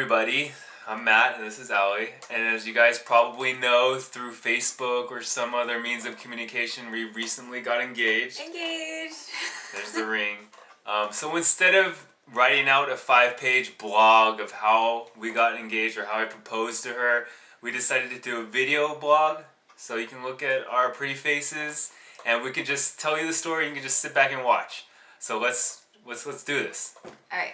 everybody, I'm Matt and this is Allie, and as you guys probably know through Facebook or some other means of communication, we recently got engaged. There's the ring. So instead of writing out a 5-page blog of how we got engaged or how I proposed to her, we decided to do a video blog so you can look at our pretty faces and we can just tell you the story and you can just sit back and watch. So let's do this. Alright.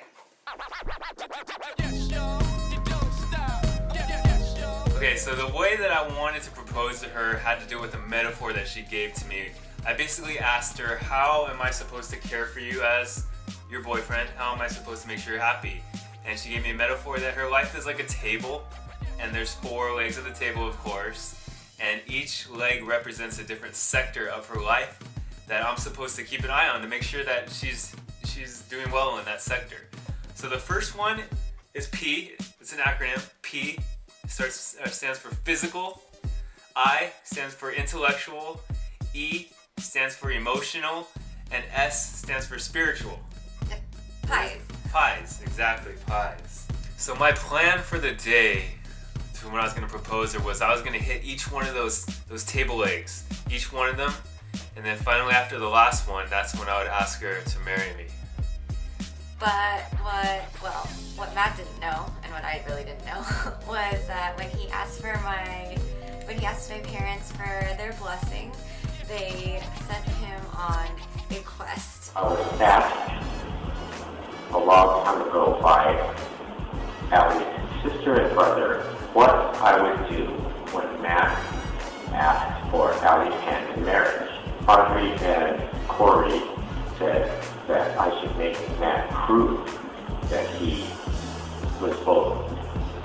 Okay, so the way that I wanted to propose to her had to do with a metaphor that she gave to me. I basically asked her, how am I supposed to care for you as your boyfriend? How am I supposed to make sure you're happy? And she gave me a metaphor that her life is like a table, and there's 4 legs of the table, of course, and each leg represents a different sector of her life that I'm supposed to keep an eye on to make sure that she's doing well in that sector. So the first one is P. It's an acronym. P stands for physical. I stands for intellectual. E stands for emotional. And S stands for spiritual. Pies. Pies, exactly, pies. So my plan for the day, when I was going to propose her, was I was going to hit each one of those table legs, each one of them, and then finally after the last one, that's when I would ask her to marry me. But what Matt didn't know, and what I really didn't know, was that when he asked my parents for their blessing, they sent him on a quest. I was asked a long time ago by Allie's sister and brother what I would do when Matt asked for Allie's hand in marriage. Audrey and Corey said that I should make Matt prove that he was both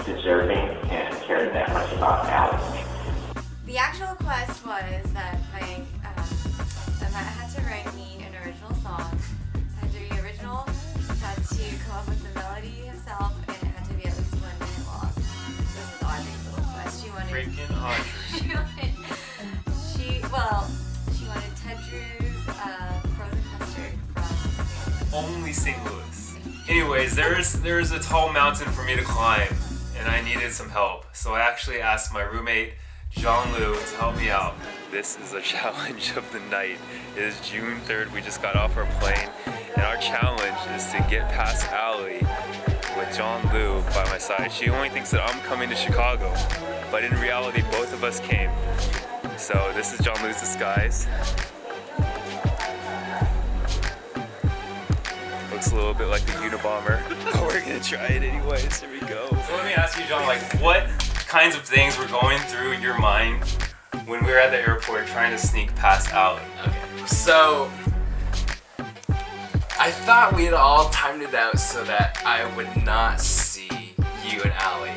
deserving and cared that much about Allie. The actual quest was that Matt had to write me an original song, had to be original, had to come up with the melody himself, and it had to be at least 1 minute long. This is Audrey's little quest. She wanted she wanted Ted Drew's frozen custard from Only St. Louis. Anyways, there's a tall mountain for me to climb, and I needed some help. So I actually asked my roommate, Jean-Lou, to help me out. This is a challenge of the night. It is June 3rd, we just got off our plane, and our challenge is to get past Allie with Jean-Lou by my side. She only thinks that I'm coming to Chicago, but in reality, both of us came. So this is Jean-Lou's disguise. Looks a little bit like the Unabomber, but we're gonna try it anyways. Here we go. So let me ask you, John, what kinds of things were going through your mind when we were at the airport trying to sneak past Allie? Okay, so I thought we had all timed it out so that I would not see you and Allie.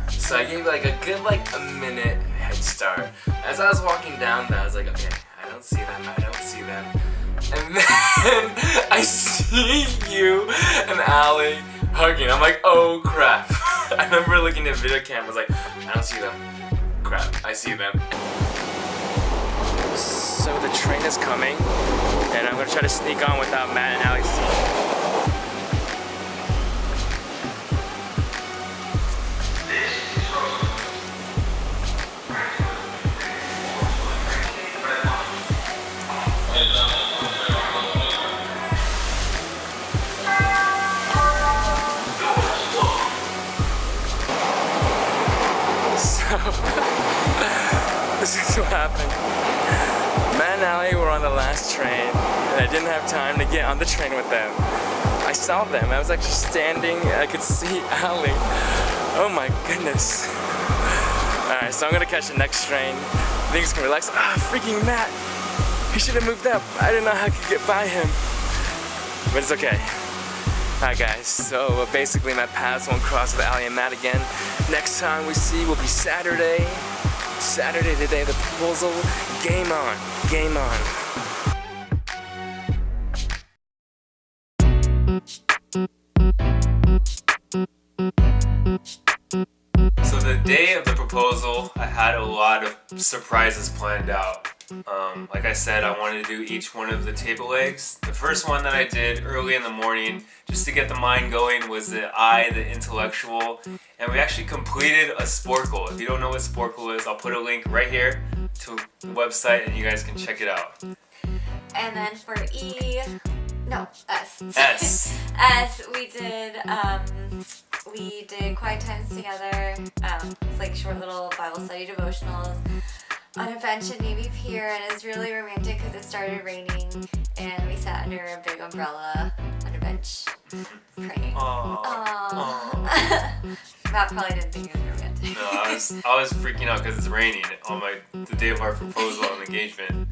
So I gave like a good a minute head start. As I was walking down there, I was like, okay, I don't see them. And then I see you and Allie hugging. I'm like, oh crap. I remember looking at the video cam, I was like, I don't see them. Crap, I see them. So the train is coming, and I'm gonna try to sneak on without Matt and Allie seeing. This is what happened. Matt and Allie were on the last train, and I didn't have time to get on the train with them. I saw them. I was actually standing, and I could see Allie. Oh my goodness. Alright, so I'm gonna catch the next train. I think it's gonna relax. Freaking Matt! He should have moved up. I didn't know how I could get by him. But it's okay. Alright guys, so basically my paths won't cross with Allie and Matt again. Next time we see will be Saturday. Saturday, the day of the proposal. Game on. Game on. So the day of the proposal, I had a lot of surprises planned out. Like I said, I wanted to do each one of the table legs. The first one that I did early in the morning, just to get the mind going, was the I, the intellectual. And we actually completed a sporkle. If you don't know what sporkle is, I'll put a link right here to the website and you guys can check it out. And then for E, no, S. S. S, we did quiet times together. It's like short little Bible study devotionals on a bench at Navy Pier, and it was really romantic because it started raining, and we sat under a big umbrella on a bench praying. Aww. Matt probably didn't think it was romantic. No, I was freaking out because it's raining on the day of our proposal and engagement.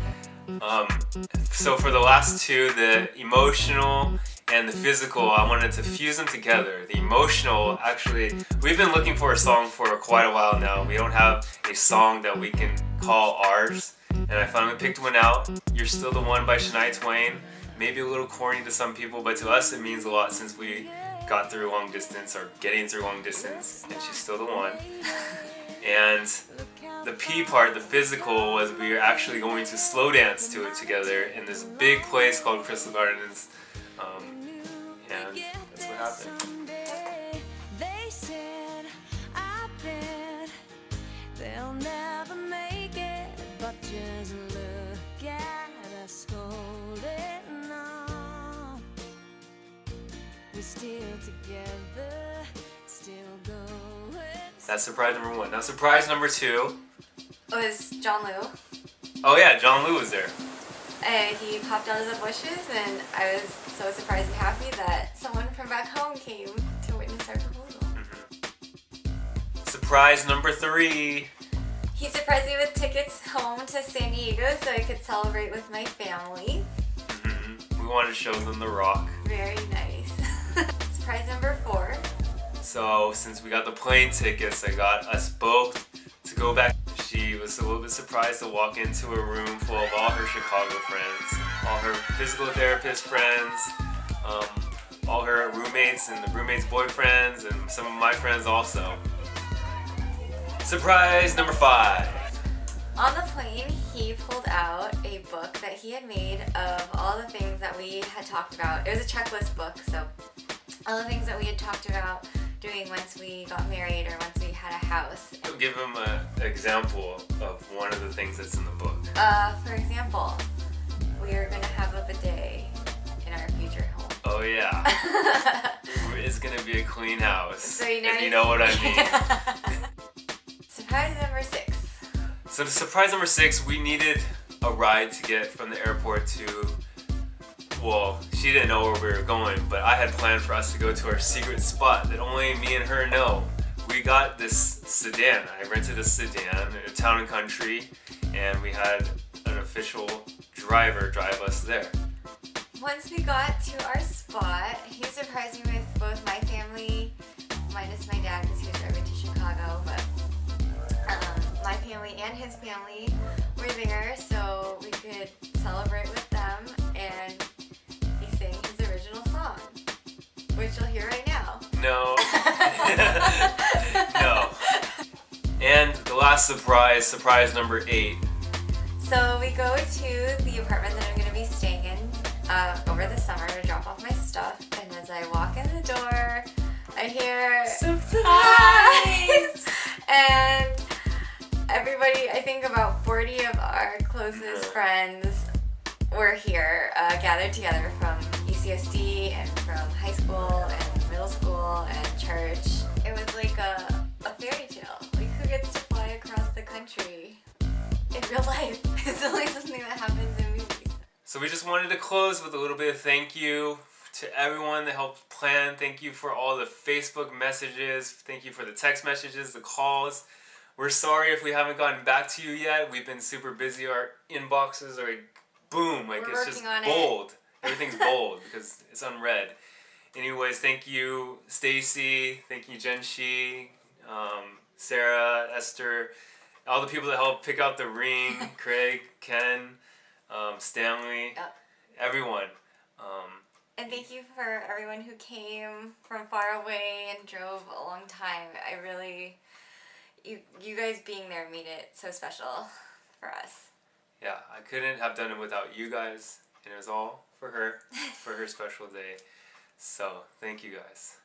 So for the last two, the emotional and the physical, I wanted to fuse them together. The emotional, actually, we've been looking for a song for quite a while now. We don't have a song that we can call ours, and I finally picked one out. You're Still the One by Shania Twain. Maybe a little corny to some people, but to us it means a lot since we got through long distance, or getting through long distance, and she's still the one. And the P part, the physical, was we were actually going to slow dance to it together in this big place called Crystal Gardens. And that's what happened. They said, I bet they'll never make it, but just look at us holding on. We're still together, still going. That's surprise number one. Now surprise number two. Was John Liu. Oh yeah, John Liu was there. He popped out of the bushes, and I was so surprised and happy that someone from back home came to witness our proposal. Surprise number three. He surprised me with tickets home to San Diego so I could celebrate with my family. We wanted to show them the rock. Very nice. Surprise number 4. So since we got the plane tickets, I got us both to go back. She was a little bit surprised to walk into a room full of all her Chicago friends, all her physical therapist friends, all her roommates and the roommates' boyfriends, and some of my friends also. Surprise number 5. On the plane, he pulled out a book that he had made of all the things that we had talked about. It was a checklist book, so all the things that we had talked about doing once we got married or once we had a house. Give him an example of one of the things that's in the book. For example, we are going to have a bidet in our future home. Oh yeah. It's going to be a clean house. So if you know what I mean. Surprise number 6. So the surprise number 6, we needed a ride to get from the airport to, well, she didn't know where we were going, but I had planned for us to go to our secret spot that only me and her know. We got this sedan. I rented a sedan in a town and country, and we had an official driver drive us there. Once we got to our spot, he surprised me with both my family, minus my dad because he was driving to Chicago, but my family and his family were there so we could celebrate with them, and he sang his original song, which you'll hear right now. No. No. And the last surprise number 8. So we go to the apartment that I'm going to be staying in over the summer to drop off my stuff, and as I walk in the door, I hear surprise! And everybody, I think about 40 of our closest friends were here, gathered together from UCSD and from high school and middle school and church. It was like a fairy tale. Like, who gets to fly across the country in real life? It's only something that happens in movies. So we just wanted to close with a little bit of thank you to everyone that helped plan. Thank you for all the Facebook messages. Thank you for the text messages, the calls. We're sorry if we haven't gotten back to you yet. We've been super busy. Our inboxes are boom, like We're it's just working on bold. Everything's bold because it's unread. Anyways, thank you, Stacy. Thank you, Jen Shi, Sarah, Esther, all the people that helped pick out the ring, Craig, Ken, Stanley, everyone. And thank you for everyone who came from far away and drove a long time. you guys being there made it so special for us. Yeah, I couldn't have done it without you guys, and it was all for her special day. So, thank you guys.